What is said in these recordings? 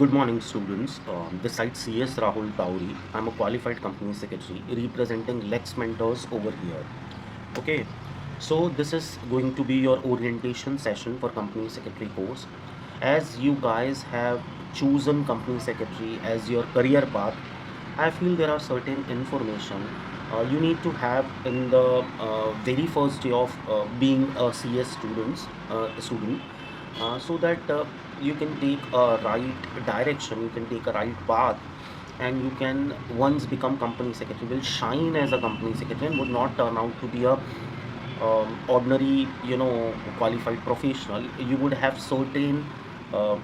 Good morning, students. This side CS Rahul Tauri. I'm a qualified company secretary representing Lex Mentors over here. Okay, so this is going to be your orientation session for company secretary course. As you guys have chosen company secretary as your career path, I feel there are certain information you need to have in the very first day of being a CS student, so that you can take a right direction, you can take a right path, and you can once become company secretary will shine as a company secretary and would not turn out to be a ordinary qualified professional. You would have uh,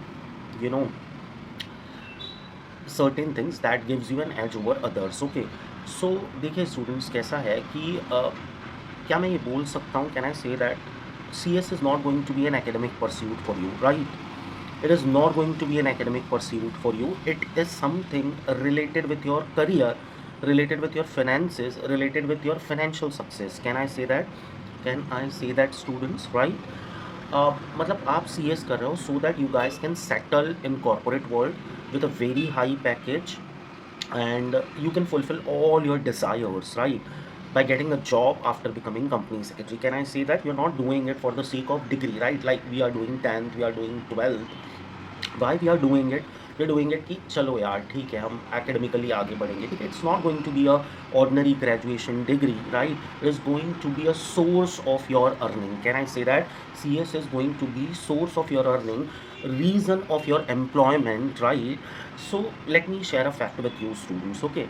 you know certain things that gives you an edge over others. Okay, so देखिए students, कैसा है कि क्या मैं ये बोल सकता हूँ, can I say that CS is not going to be an academic pursuit for you, right? It is not going to be an academic pursuit for you. It is something related with your career, related with your finances, related with your financial success. Can I say that? Can I say that, students, right? मतलब आप CS कर रहे हो so that you guys can settle in corporate world with a very high package, and you can fulfill all your desires, right, by getting a job after becoming company secretary. Can I say that you're not doing it for the sake of degree, right? Like we are doing 10th, we are doing 12th. Why we are doing it? We're doing it कि चलो यार ठीक है, हम academically आगे बढ़ेंगे, ठीक है? It's not going to be a ordinary graduation degree, right? It is going to be a source of your earning. Can I say that? CS is going to be source of your earning, reason of your employment, right? So let me share a fact with you, students. Okay,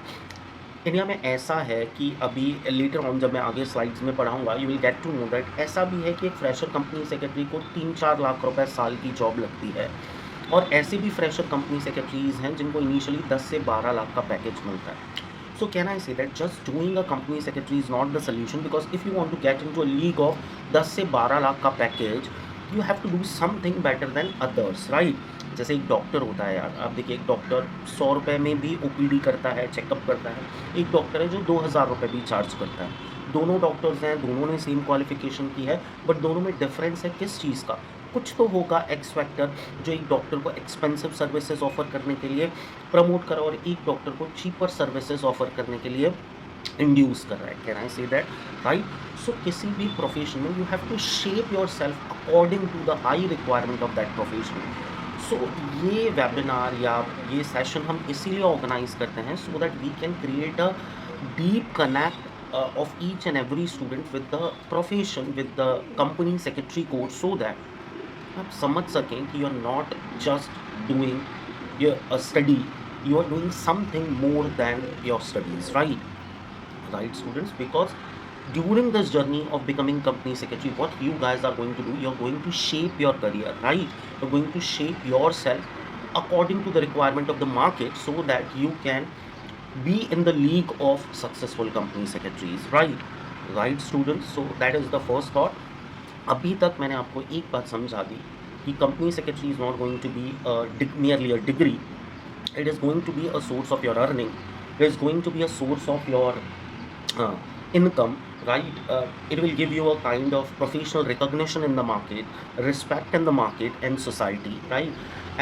India में ऐसा है कि अभी later on जब मैं आगे slides में पढ़ाऊंगा, you will get to know that ऐसा भी है कि एक फ्रेशर कंपनी सेक्रेटरी को 3-4 लाख रुपए साल की जॉब लगती है, और ऐसे भी फ्रेशर कंपनी सेक्रेटरीज हैं जिनको इनिशियली 10 से 12 लाख का पैकेज मिलता है. So can I say that just doing a company secretary is not the solution, because if you want to get into a league of 10 से 12 लाख का package, you have to do something better than others, right? जैसे एक doctor होता है यार, आप देखिए एक डॉक्टर 100 रुपये में भी OPD करता है, चेकअप करता है. एक डॉक्टर है जो 2000 रुपये भी चार्ज करता है. दोनों डॉक्टर्स हैं, दोनों ने सेम क्वालिफिकेशन की है, बट दोनों में डिफरेंस है किस चीज़ का? कुछ तो होगा एक्स फैक्टर जो एक डॉक्टर को एक्सपेंसिव सर्विसेज ऑफर करने के लिए प्रमोट करा, और एक डॉक्टर को चीपर सर्विसेज ऑफर करने के लिए इंड्यूस कर रहा है. Can I say that, right? सो किसी भी प्रोफेशन में you have to shape yourself according to the high requirement of that profession. So ये वेबिनार या ये सेशन हम इसीलिए ऑर्गेनाइज करते हैं so that we can create a deep connect of each and every student with the profession, with the company secretary course, so that आप समझ सकें कि you are not just doing your study, you are doing something more than your studies, right students? Because during this journey of becoming company secretary, what you guys are going to do, you're going to shape your career, right? You're going to shape yourself according to the requirement of the market, so that you can be in the league of successful company secretaries, right students? So that is the first thought. अभी तक मैंने आपको एक बात समझा दी कि company secretary is not going to be nearly a degree. It is going to be a source of your earning. It is going to be a source of your uh, income, right? It will give you a kind of professional recognition in the market, respect in the market and society, right?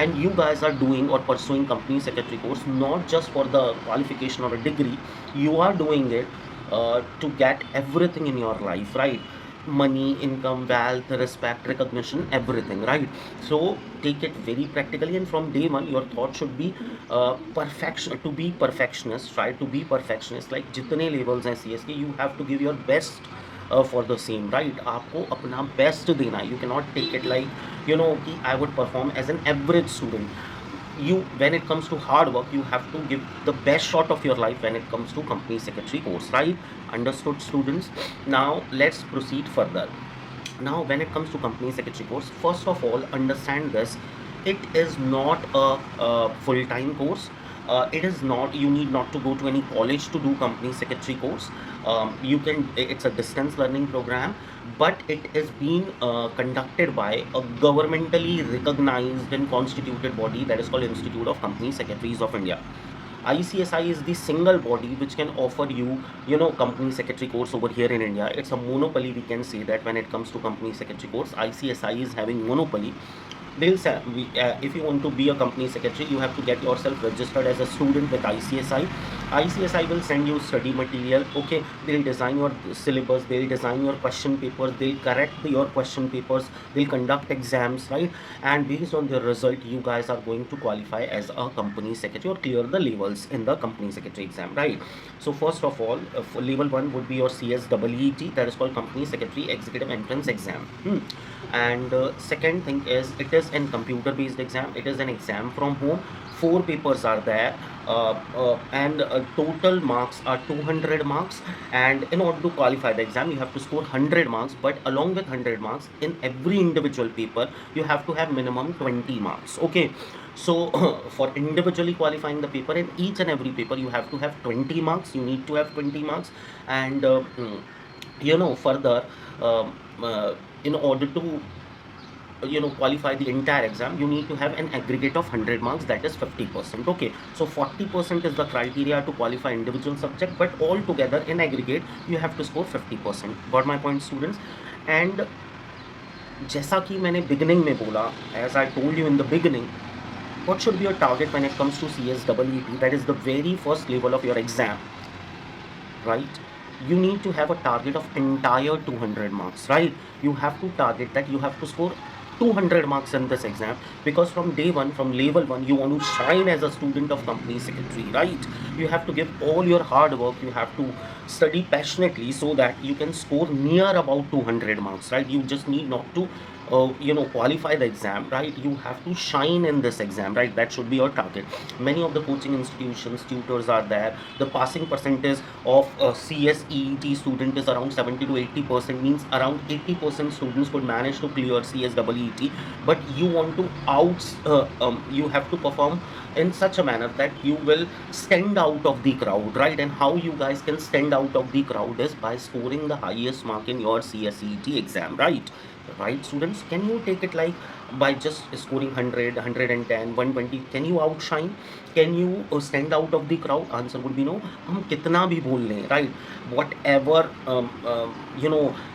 And you guys are doing or pursuing company secretary course not just for the qualification or a degree. You are doing it to get everything in your life, right? Money, income, wealth, respect, recognition, everything, right? So take it very practically, and from day one your thought should be perfection, to be perfectionist. Try to be perfectionist. Like जितने levels हैं CS के, you have to give your best for the same, right? आपको अपना best देना है. You cannot take it like कि I would perform as an average student. You, when it comes to hard work, you have to give the best shot of your life when it comes to company secretary course, right? Understood, students? Now let's proceed further. Now when it comes to company secretary course, first of all understand this: it is not a full-time course. It is not, you need not to go to any college to do company secretary course. You can, it's a distance learning program, but it is being conducted by a governmentally recognized and constituted body that is called Institute of Company Secretaries of India. ICSI is the single body which can offer you, company secretary course over here in India. It's a monopoly, we can say that when it comes to company secretary course, ICSI is having monopoly. if you want to be a company secretary, you have to get yourself registered as a student with ICSI. ICSI will send you study material. Okay, they'll design your syllabus, they'll design your question papers, they'll correct your question papers, they'll conduct exams, right? And based on the result, you guys are going to qualify as a company secretary or clear the levels in the company secretary exam, right? So first of all, for level 1 would be your CSEET, that is called company secretary executive entrance exam. And second thing is, it is an computer based exam. It is an exam from home. Four papers are there, and total marks are 200 marks. And in order to qualify the exam, you have to score 100 marks, but along with 100 marks in every individual paper, you have to have minimum 20 marks. Okay, so for individually qualifying the paper, in each and every paper you have to have 20 marks. You need to have 20 marks. And further, um, uh, in order to qualify the entire exam, you need to have an aggregate of 100 marks, that is 50%. Okay, so 40% is the criteria to qualify individual subject, but all together in aggregate you have to score 50%. Got my point, students? And जैसा कि मैंने beginning में बोला, as I told you in the beginning, what should be your target when it comes to CSEET? That is the very first level of your exam, right? You need to have a target of entire 200 marks, right? You have to target that you have to score 200 marks in this exam, because from day one, from level 1, you want to shine as a student of company secretary, right? You have to give all your hard work, you have to study passionately so that you can score near about 200 marks, right? You just need not to qualify the exam, right? You have to shine in this exam, right? That should be your target. Many of the coaching institutions, tutors are there. The passing percentage of CSEET student is around 70 to 80%, means around 80% students could manage to clear CSEET. But you want to you have to perform in such a manner that you will stand out of the crowd, right? And how you guys can stand out of the crowd is by scoring the highest mark in your CSET exam, right? Right, students? Can you take it like by just scoring 100, 110, 120? Can you outshine? Can you stand out of the crowd? Answer would be no. हम कितना भी बोल लें, right? Whatever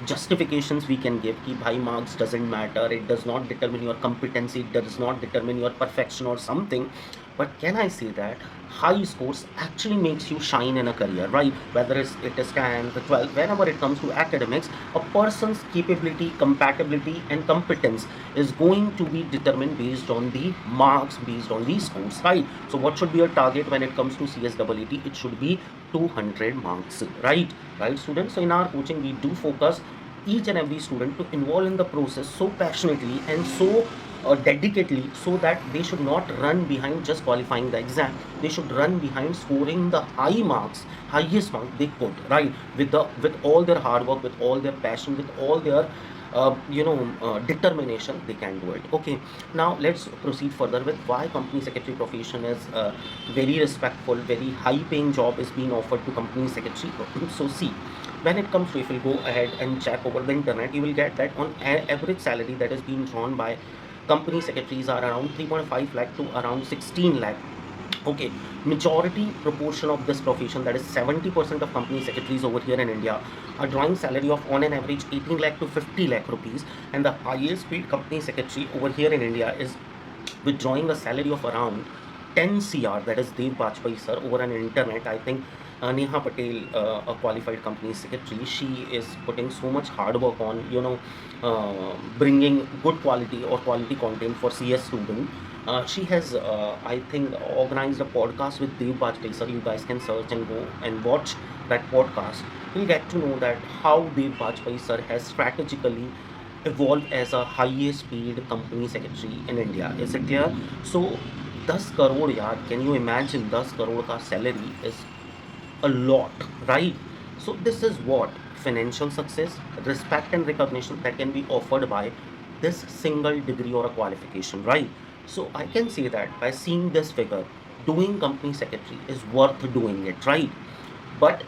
justifications we can give कि भाई marks doesn't matter, it does not determine your competency, it does not determine your perfection or something. But can I say that high scores actually makes you shine in a career, right? Whether it is 10, the 12, whenever it comes to academics, a person's capability, compatibility, and competence is going to be determined based on the marks, based on the scores, right? So what should be your target when it comes to CSEET? It should be 200 marks, right? Right, students? So in our coaching, we do focus each and every student to involve in the process so passionately and so dedicatedly, so that they should not run behind just qualifying the exam. They should run behind scoring the high marks, highest mark they could, right? With all their hard work, with all their passion, with all their determination, they can do it. Okay, now let's proceed further with why company secretary profession is very respectful, very high paying job is being offered to company secretary. So see, when it comes to, if you go ahead and check over the internet, you will get that on average salary that is being drawn by company secretaries are around 3.5 lakh to around 16 lakh. Okay, majority proportion of this profession, that is 70% of company secretaries over here in India, are drawing salary of on an average 18 lakh to 50 lakh rupees, and the highest paid company secretary over here in India is withdrawing a salary of around 10 CR, that is Dev Bajpai sir, over an internet. I think Neha Patel, a qualified company secretary, she is putting so much hard work on, bringing good quality or quality content for CS student. She has, I think, organized a podcast with Dev Bajpai sir. You guys can search and go and watch that podcast. You'll get to know that how Dev Bajpai sir has strategically evolved as a highest paid company secretary in India. Is it clear? So 10 crore यार, can you imagine 10 crore का salary is a lot, right? So this is what financial success, respect and recognition that can be offered by this single degree or a qualification, right? So I can say that by seeing this figure, doing company secretary is worth doing it, right? But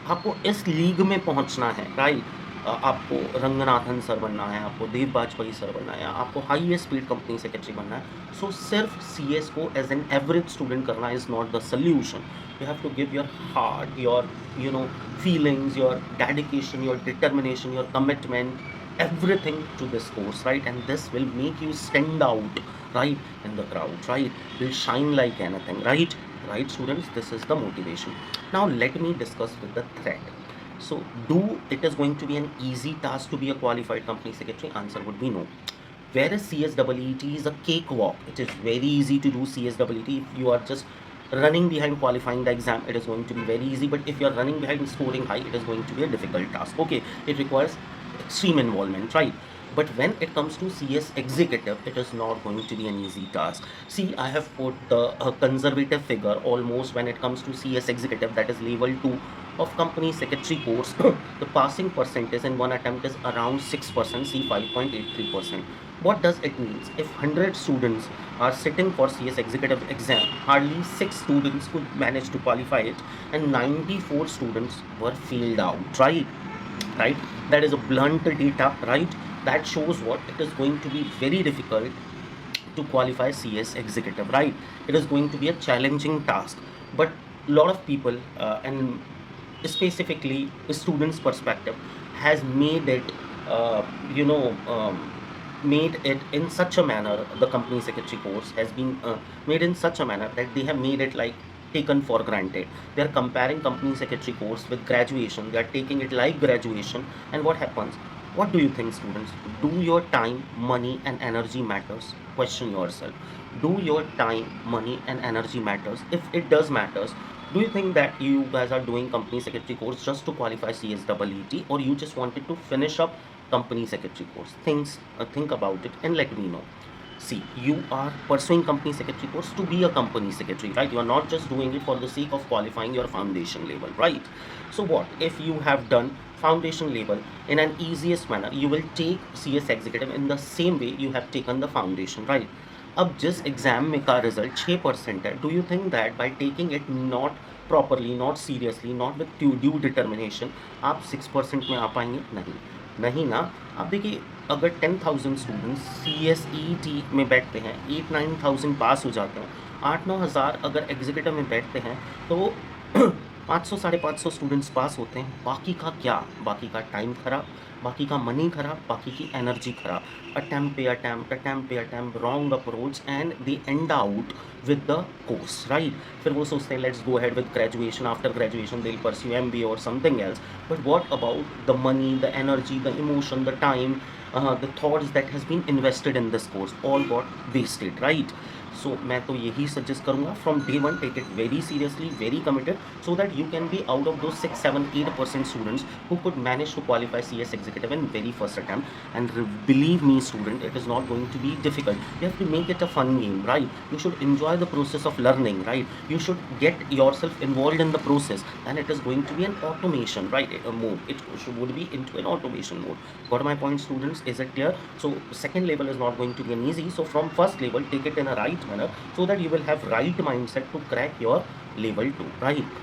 आपको इस league में पहुंचना है, right? आपको Ranganathan sir बनना है, आपको देव Bajpayee sir बनना है, आपको हाईएस्ट स्पीड कंपनी सेक्रेटरी बनना है. सो सिर्फ CS को एज एन एवरेज स्टूडेंट करना is not the solution. You have to give your heart, your feelings, your dedication, your determination, your commitment, everything to this course, right? And this will make you stand out, right, in the crowd, right? Will shine like anything, right? Right, students, this is the motivation. Now let me discuss with the threat. So do it is going to be an easy task to be a qualified company secretary? Answer would be no. Whereas CSEET is a cakewalk. It is very easy to do CSEET. If you are just running behind qualifying the exam, it is going to be very easy. But if you are running behind scoring high, it is going to be a difficult task. Okay, it requires extreme involvement, right? But when it comes to CS executive, it is not going to be an easy task. See, I have put the conservative figure almost when it comes to CS executive, that is level 2 of company secretary course. The passing percentage in one attempt is around 6%, see 5.83%. What does it mean? If 100 students are sitting for CS executive exam, hardly 6 students could manage to qualify it, and 94 students were failed out, right? Right? That is a blunt data, right? That shows what it is going to be very difficult to qualify CS executive, right? It is going to be a challenging task, but a lot of people and specifically students perspective has made it uh, you know made it in such a manner. The company secretary course has been made in such a manner that they have made it like taken for granted. They are comparing company secretary course with graduation. They are taking it like graduation. And what happens? What do you think, students? Do your time, money and energy matters? Question yourself. Do your time, money and energy matters? If it does matters, do you think that you guys are doing company secretary course just to qualify CSEET, or you just wanted to finish up company secretary course? Think about it and let me know. See, you are pursuing company secretary course to be a company secretary, right? You are not just doing it for the sake of qualifying your foundation level, right? So what if you have done foundation level in an easiest manner? You will take CS executive in the same way you have taken the foundation, right? अब जिस exam में का result 6% है, do you think that by taking it not properly, not seriously, not with due determination, आप 6% में आ पाएंगे? नहीं, नहीं ना। आप देखिए, अगर 10,000 स्टूडेंट्स CSET में बैठते हैं, 8-9,000 पास हो जाते हैं, 8-9 हज़ार अगर एग्जीक्यूटिव में बैठते हैं, तो 500-550 स्टूडेंट्स पास होते हैं। बाकी का क्या? बाकी का टाइम खराब, बाकी का मनी खराब, बाकी की एनर्जी खराब। Attempt wrong approach and they and out with the course, right? फिर वो सोचते हैं let's go ahead with graduation, after graduation they will pursue MBA और something else. But what about the money, the energy, the emotion, the time, the thoughts that has been invested in this course all got wasted, right? So मैं तो यही suggest करूँगा, from day one take it very seriously, very committed, so that you can be out of those 6, 7, 8% students who could manage to qualify CS executive in very first attempt. And believe me, student, it is not going to be difficult. You have to make it a fun game, right? You should enjoy the process of learning, right? You should get yourself involved in the process, and it is going to be an automation, right? A mode. It would be into an automation mode. Got my point, students? Is it clear? So second level is not going to be an easy. So from first level, take it in a right manner, so that you will have right mindset to crack your level 2, right?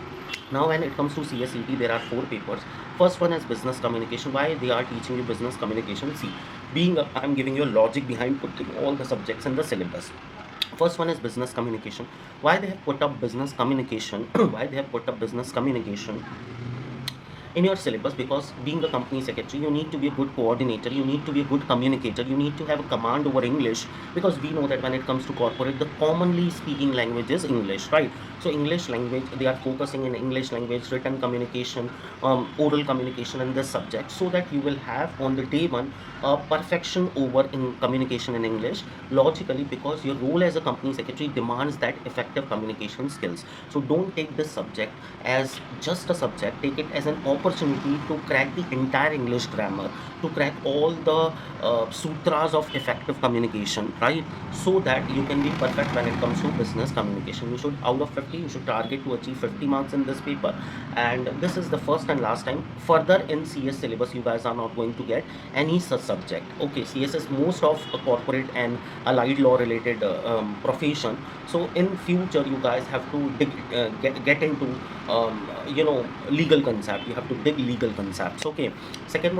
Now when it comes to CSET, there are 4 papers. First one is business communication. Why they are teaching you business communication? See, I'm giving you a logic behind putting all the subjects in the syllabus. First one is business communication. Why they have put up business communication? Why they have put up business communication in your syllabus? Because being a company secretary, you need to be a good coordinator, you need to be a good communicator, you need to have a command over English, because we know that when it comes to corporate, the commonly speaking language is English, right? So English language, they are focusing in English language, written communication, oral communication in this subject, so that you will have on the day one perfection over in communication in English logically, because your role as a company secretary demands that effective communication skills. So don't take this subject as just a subject, take it as an opportunity to crack the entire English grammar, to crack all the sutras of effective communication, right? So that you can be perfect when it comes to business communication. You should, out of 50, you should target to achieve 50 marks in this paper. And this is the first and last time. Further in CS syllabus, you guys are not going to get any such subject. Okay, CS is most of a corporate and allied law related profession. So in future, you guys have to get into legal concept. You have to dig legal concepts. Okay, second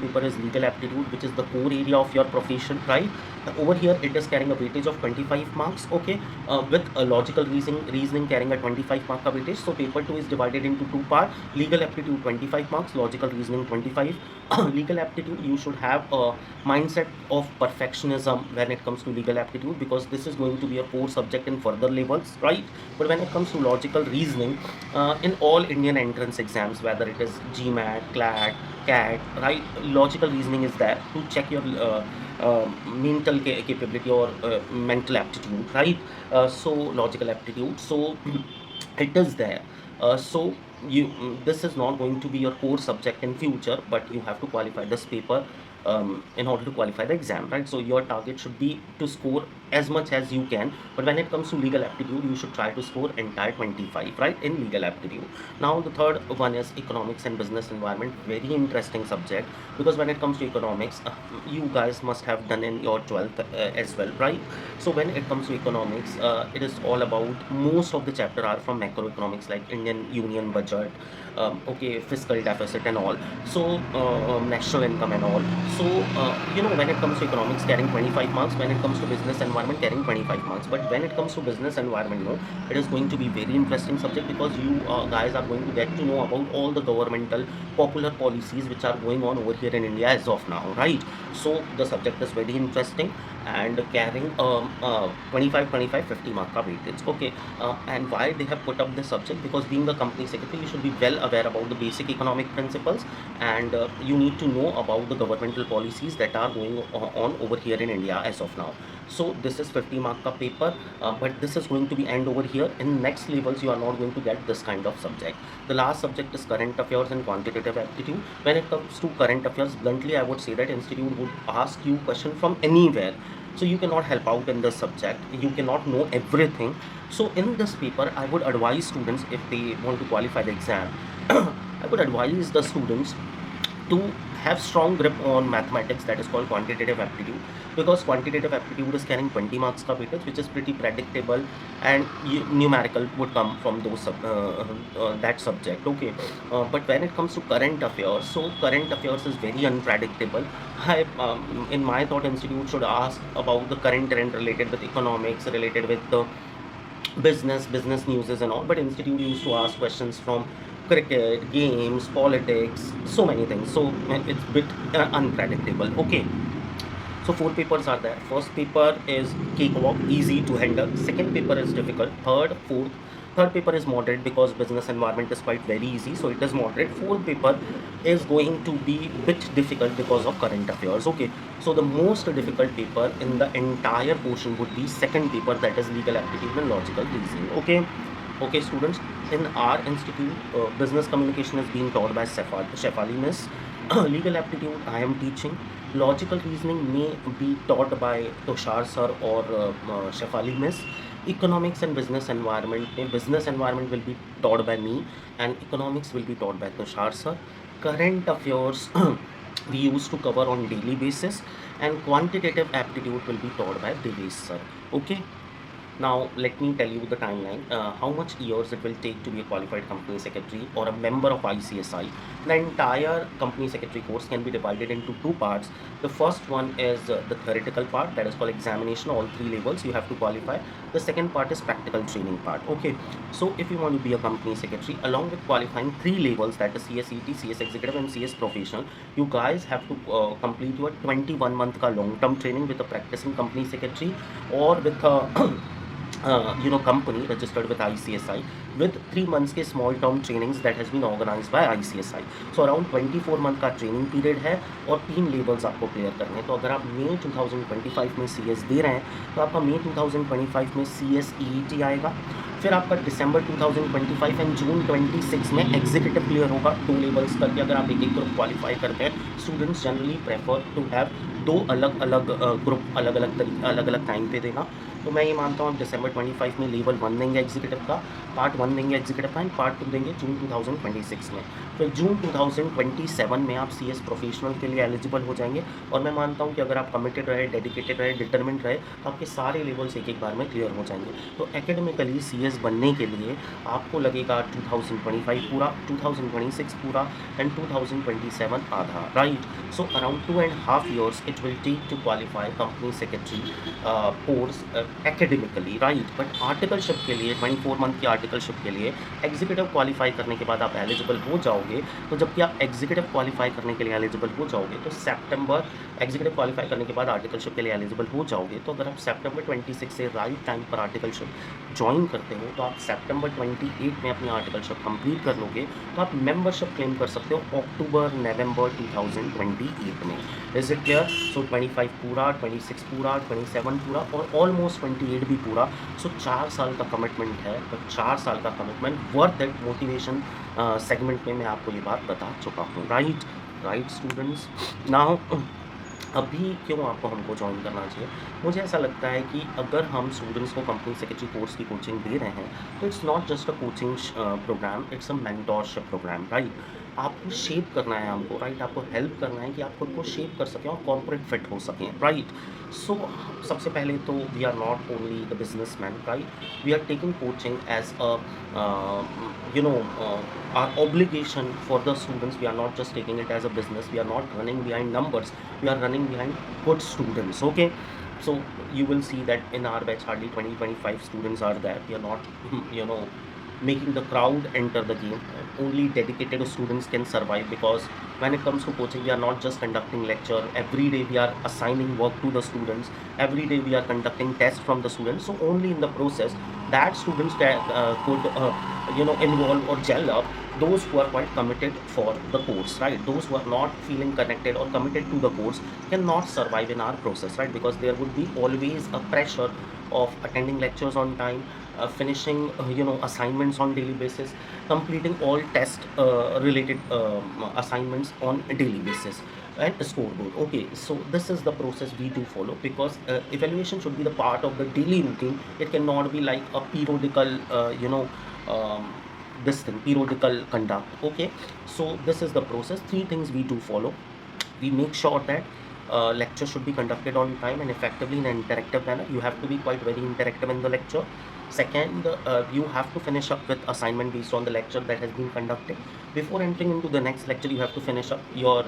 paper is legal aptitude, which is the core area of your profession, right? Over here it is carrying a weightage of 25 marks, okay, with a logical reasoning carrying a 25 mark ka weightage. So paper 2 is divided into two parts: legal aptitude 25 marks, logical reasoning 25. Legal aptitude, you should have a mindset of perfectionism when it comes to legal aptitude, because this is going to be a core subject in further levels, right? But when it comes to logical reasoning, in all Indian entrance exams, whether it is GMAT, CLAT, CAT, right, logical reasoning is there to check your mental capability or mental aptitude, right? So logical aptitude, so it is there. So this is not going to be your core subject in future, but you have to qualify this paper in order to qualify the exam, right? So your target should be to score as much as you can, but when it comes to legal aptitude, you should try to score entire 25, right, in legal aptitude. Now the third one is economics and business environment. Very interesting subject, because when it comes to economics, you guys must have done in your 12th as well, right? So when it comes to economics, it is all about, most of the chapter are from macroeconomics, like Indian union budget, okay, fiscal deficit and all, so national income and all. So when it comes to economics, carrying 25 marks, when it comes to business environment, carrying 25 marks. But when it comes to business environment, it is going to be very interesting subject, because you guys are going to get to know about all the governmental popular policies which are going on over here in India as of now, right? So the subject is very interesting, and carrying 25 50 mark ka weightage, okay. And why they have put up this subject? Because being a company secretary, you should be well aware about the basic economic principles, and you need to know about the governmental policies that are going on over here in India as of now. So this is 50 mark ka paper, but this is going to be end over here. In next levels, you are not going to get this kind of subject. The last subject is current affairs and quantitative aptitude. When it comes to current affairs, bluntly I would say that institute would ask you question from anywhere, so you cannot help out in this subject, you cannot know everything. So in this paper, I would advise students, if they want to qualify the exam, I would advise the students to have strong grip on mathematics, that is called quantitative aptitude, because quantitative aptitude is carrying 20 marks ka weightage, which is pretty predictable, and numerical would come from those that subject, okay. But when it comes to current affairs, so current affairs is very unpredictable. In my thought, institute should ask about the current trend related with economics, related with the business news and all, but institute used to ask questions from cricket, games, politics, so many things. So it's bit unpredictable, okay. So four papers are there. First paper is cakewalk, easy to handle. Second paper is difficult. Third paper is moderate, because business environment is quite very easy, so it is moderate. Fourth paper is going to be bit difficult because of current affairs, okay. So the most difficult paper in the entire portion would be second paper, that is legal aptitude and logical reasoning, okay. Okay, students, in our institute, business communication is being taught by Shefali Miss. Legal aptitude I am teaching. Logical reasoning may be taught by Tushar sir or Shefali Miss. Economics and business environment will be taught by me, and economics will be taught by Tushar sir. Current affairs we used to cover on daily basis, and quantitative aptitude will be taught by Devesh sir, okay. Now, let me tell you the timeline, how much years it will take to be a qualified company secretary or a member of ICSI. The entire company secretary course can be divided into two parts. The first one is the theoretical part, that is called examination, all three levels you have to qualify. The second part is practical training part, okay. So if you want to be a company secretary, along with qualifying three levels, that is CSET, CS Executive and CS Professional, you guys have to complete your 21-month ka long-term training with a practicing company secretary, or with a company registered with ICSI, with 3 months के small term trainings that has been organized by ICSI. So around 24 month का training period है, और 3 levels आपको clear करने हैं. तो अगर आप May 2025 में CS दे रहे हैं, तो आपका May 2025 में CS EET आएगा, फिर आपका December 2025 एंड June 26 में एग्जीक्यूटिव क्लियर होगा, 2 लेवल्स करके. अगर आप एक एक ग्रुप क्वालिफाई करते हैं, students generally prefer to have 2 अलग अलग ग्रुप अलग अलग टाइम पे देना. तो मैं ये मानता हूँ आप दिसंबर 25 में लेवल 1 देंगे एग्जीक्यूटिव का, पार्ट 1 देंगे एग्जीक्यूटिव का एंड पार्ट 2 देंगे जून 2026 में। फिर जून 2027 में आप CS प्रोफेशनल के लिए एलिजिबल हो जाएंगे। और मैं मानता हूँ कि अगर आप कमिटेड रहे, डेडिकेटेड रहे, डिटर्मिन्ड रहे, तो आपके सारे लेवल्स एक बार में क्लियर हो जाएंगे। तो एकेडमिकली CS बनने के लिए आपको लगेगा 2025 पूरा, 2026 पूरा एंड 2027 आधा, right. So around 2.5 years it will take to qualify company secretary course academically, right. But articleship के लिए 24 मंथ की आर्टिकलशिप के लिए एग्जीक्यूटिव क्वालिफाई करने के बाद आप एलिजिबल हो जाओगे। तो जबकि आप एग्जीक्यूटिव क्वालिफाई करने के लिए एलिजिबल हो जाओगे तो सितंबर, एग्जीक्यूटिव क्वालिफाई करने के बाद आर्टिकलशिप के लिए एलिजिबल हो जाओगे, तो अगर आप सितंबर 26 से राइट टाइम पर आर्टिकलशिप ज्वाइन करते हो तो आप सितंबर 28 में अपनी आर्टिकलशिप कंप्लीट कर लोगे, तो आप मेंबरशिप क्लेम कर सकते हो अक्टूबर नवंबर 2028 में। Is it clear? सो 25 पूरा, 26 पूरा, 27 पूरा और ऑलमोस्ट 28 भी पूरा। सो 4 साल का कमिटमेंट है, और 4 साल का commitment worth that motivation segment में मैं आपको ये बात बता चुका हूँ, राइट। राइट स्टूडेंट्स, नाउ अभी क्यों आपको हमको ज्वाइन करना चाहिए? मुझे ऐसा लगता है कि अगर हम स्टूडेंट्स को कंपनी सेक्रेटरी कोर्स की कोचिंग दे रहे हैं तो it's not just a coaching programme, it's a mentorship programme, right. आपको शेप करना है हमको, राइट। आपको हेल्प करना है कि आप खुद को शेप कर सकें और कॉर्पोरेट फिट हो सकें, राइट। सो सबसे पहले तो we are not only the business man, right. We are taking coaching as a you know our obligation for the students. We are not just taking it as a business, we are not running behind numbers, we are running behind good students, okay. So you will see that in our batch hardly 20-25 students are there. We are not making the crowd enter the game. Only dedicated students can survive, because when it comes to coaching, we are not just conducting lecture. Every day we are assigning work to the students. Every day we are conducting tests from the students. So only in the process that students could involve or gel up those who are quite committed for the course, right. Those who are not feeling connected or committed to the course cannot survive in our process, right, because there would be always a pressure of attending lectures on time, finishing assignments on daily basis, completing all test related assignments on a daily basis, and a scoreboard. Okay, so this is the process we do follow, because evaluation should be the part of the daily routine. It cannot be like a periodical this thing, periodical conduct. Okay, so this is the process. 3 things we do follow. We make sure that lecture should be conducted on time and effectively in an interactive manner. You have to be quite very interactive in the lecture. Second, you have to finish up with assignment based on the lecture that has been conducted. Before entering into the next lecture, you have to finish up your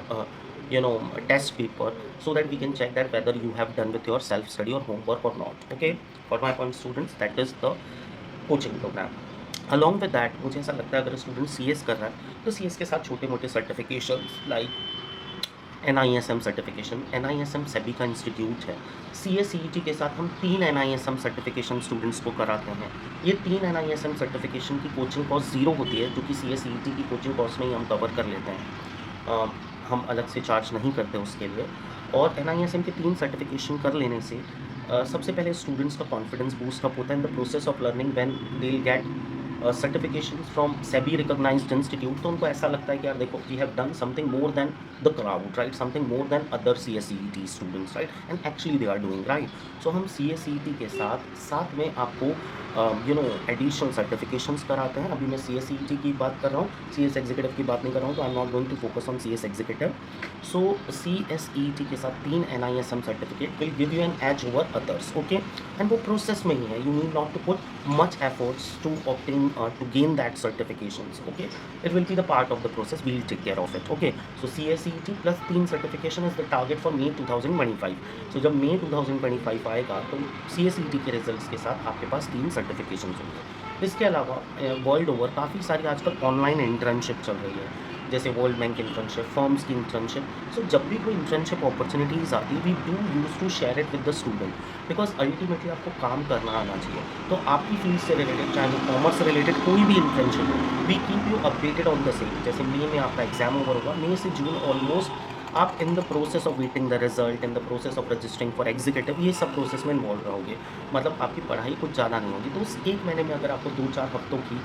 test paper, so that we can check that whether you have done with your self study or homework or not. Okay, for my point students, that is the coaching programme. Along with that मुझे ऐसा लगता है अगर student CS कर रहा है तो CS के साथ छोटे मोटे certification like NISM certification, NISM SEBI का इंस्टीट्यूट है। CSET के साथ हम 3 NISM सर्टिफिकेशन स्टूडेंट्स को कराते हैं। ये 3 NISM सर्टिफिकेशन की कोचिंग कॉस्ट 0 होती है, जो कि CSET की कोचिंग कॉस्ट में ही हम कवर कर लेते हैं। हम अलग से चार्ज नहीं करते उसके लिए। और NISM के 3 सर्टिफिकेशन कर लेने से सबसे पहले स्टूडेंट्स का कॉन्फिडेंस बूस्ट अप होता है in the process of learning when they will get certification from SEBI recognised institute. तो उनको ऐसा लगता है कि यार देखो, we have done something more than the crowd, right, something more than other CSET students, right, and actually they are doing, right. So हम CSET के साथ में आपको एडिशनल सर्टिफिकेशंस कराते हैं। अभी मैं CSET की बात कर रहा हूँ, CS एग्जीक्यूटिव की बात नहीं कर रहा हूँ, तो I am not going to focus on CS executive. So CSET के साथ 3 NISM certificate will give you an edge over others, okay. And वो प्रोसेस में ही है, you need not to put much efforts to obtain to gain that certifications, okay. It will be the part of the process, we will take care of it, okay. So CSET plus 3 certification is the target for May 2025. so जब May 2025 आएगा तो CSET के results के साथ आपके पास 3 certification होंगे। इसके अलावा वर्ल्ड ओवर काफ़ी सारी आजकल ऑनलाइन इंटर्नशिप चल रही है, जैसे वर्ल्ड बैंक इंटर्नशिप, फर्म्स की इंटर्नशिप। सो जब भी कोई इंटर्नशिप अपॉर्चुनिटीज़ आती है, we do use to share it with the student, because ultimately आपको काम करना आना चाहिए। तो आपकी फील्ड से रिलेटेड, चाहे वो कॉमर्स से रिलेटेड कोई भी इंटर्नशिप हो, we keep you updated on the same. जैसे मई में आपका एग्जाम ओवर होगा, मई से जून ऑलमोस्ट आप इन the process of waiting the result, in the process of registering for executive, ये सब प्रोसेस में इन्वॉल्व रहोगे। मतलब आपकी पढ़ाई कुछ ज़्यादा नहीं होगी। तो उस 1 महीने में अगर आपको 2-4 हफ्तों की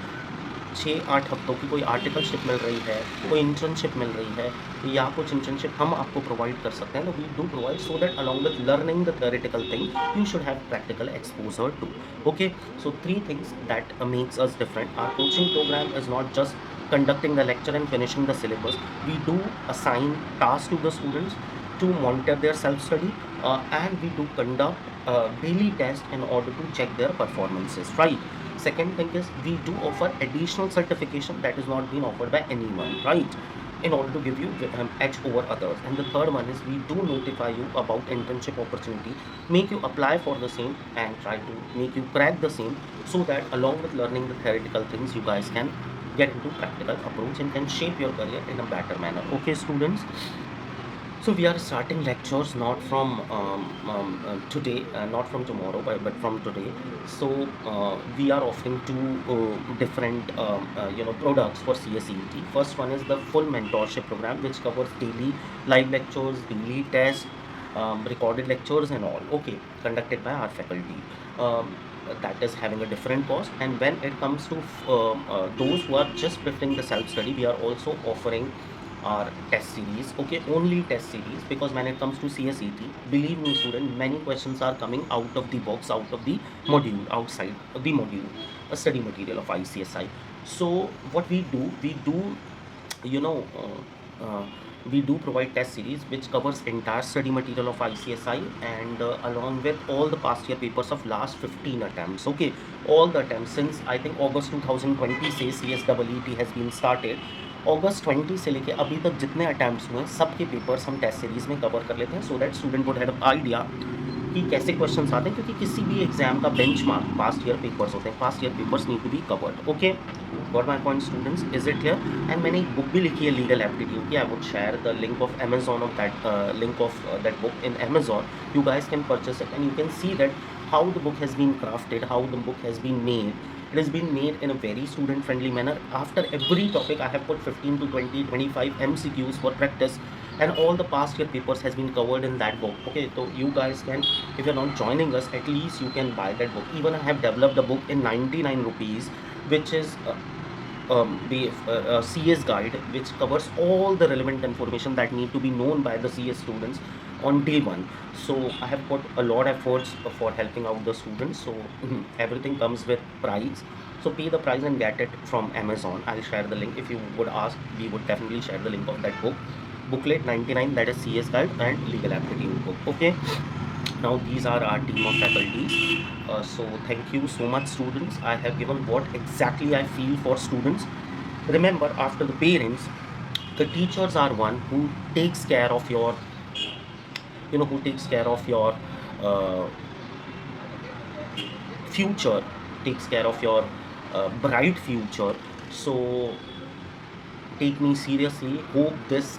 6-8 हफ्तों की कोई आर्टिकलशिप मिल रही है, कोई इंटर्नशिप मिल रही है, या कुछ इंटर्नशिप हम आपको प्रोवाइड कर सकते हैं, तो we do provide, so that along with learning the theoretical thing you should have practical exposure too. Okay, so three things that makes us different. Our coaching program is not just conducting the lecture and finishing the syllabus. We do assign tasks to the students to monitor their self study, and we do conduct daily tests in order to check their performances, right? Second thing is we do offer additional certification that is not being offered by anyone, right, in order to give you edge over others. And the third one is we do notify you about internship opportunity, make you apply for the same, and try to make you crack the same, so that along with learning the theoretical things, you guys can get into practical approach and can shape your career in a better manner. Okay, students, so we are starting lectures not from today, not from tomorrow, but from today. So we are offering two different products for CSET. First one is the full mentorship program, which covers daily live lectures, daily tests, recorded lectures, and all. Okay, conducted by our faculty. That is having a different cost. And when it comes to those who are just preferring the self study, we are also offering our test series. Okay, only test series, because when it comes to CSET, believe me student, many questions are coming out of the box, out of the module, outside the module, a study material of ICSI. So what we do, you know we do provide test series which covers entire study material of ICSI, and along with all the past year papers of last 15 attempts. Okay, all the attempts since I think August 2020 से CSEET has been started. अगस्त 20 से लेके अभी तक जितने attempts हुए सबके papers हम test series में कवर कर लेते हैं, so that student would have idea कि कैसे क्वेश्चंस आते हैं, क्योंकि किसी भी एग्जाम का बेंचमार्क पास्ट ईयर पेपर्स होते हैं, past year papers need to be covered. Okay, got my point students, is it here? And मैंने एक बुक भी लिखी है, लीगल एप्टीट्यूड की. I would share the link of Amazon of that link of that book in Amazon. You guys can purchase it and you can see that how the book has been crafted, how the book has been made. It has been made in a very student friendly manner. After every topic I have put 15 to 20, 25 MCQs for practice, and all the past year papers has been covered in that book. Okay, so you guys can, if you're not joining us, at least you can buy that book. Even I have developed a book in 99 rupees, which is the CS guide, which covers all the relevant information that need to be known by the CS students on day one. So I have put a lot of efforts for helping out the students. So everything comes with price. So pay the price and get it from Amazon. I'll share the link. If you would ask, we would definitely share the link of that book. Booklet 99, that is CS guide and legal aptitude book. Okay, now these are our team of faculties. So thank you so much students. I have given what exactly I feel for students. Remember, after the parents, the teachers are one who takes care of your, who takes care of your uh, future, takes care of your bright future. So take me seriously. Hope this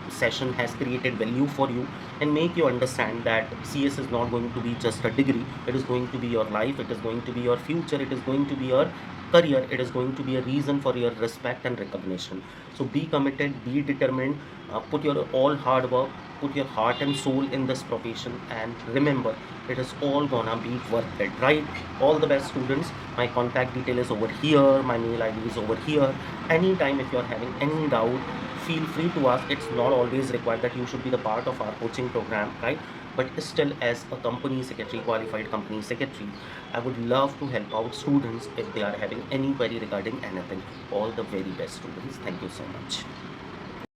session has created value for you and make you understand that CS is not going to be just a degree. It is going to be your life. It is going to be your future. It is going to be your career. It is going to be a reason for your respect and recognition. So be committed, be determined, put your all hard work, put your heart and soul in this profession, and remember, it is all gonna be worth it, right? All the best students. My contact detail is over here, my mail ID is over here. Anytime if you are having any doubt, feel free to ask. It's not always required that you should be the part of our coaching program, right? But still, as a company secretary, qualified company secretary, I would love to help out students if they are having any query regarding anything. All the very best students. Thank you so much.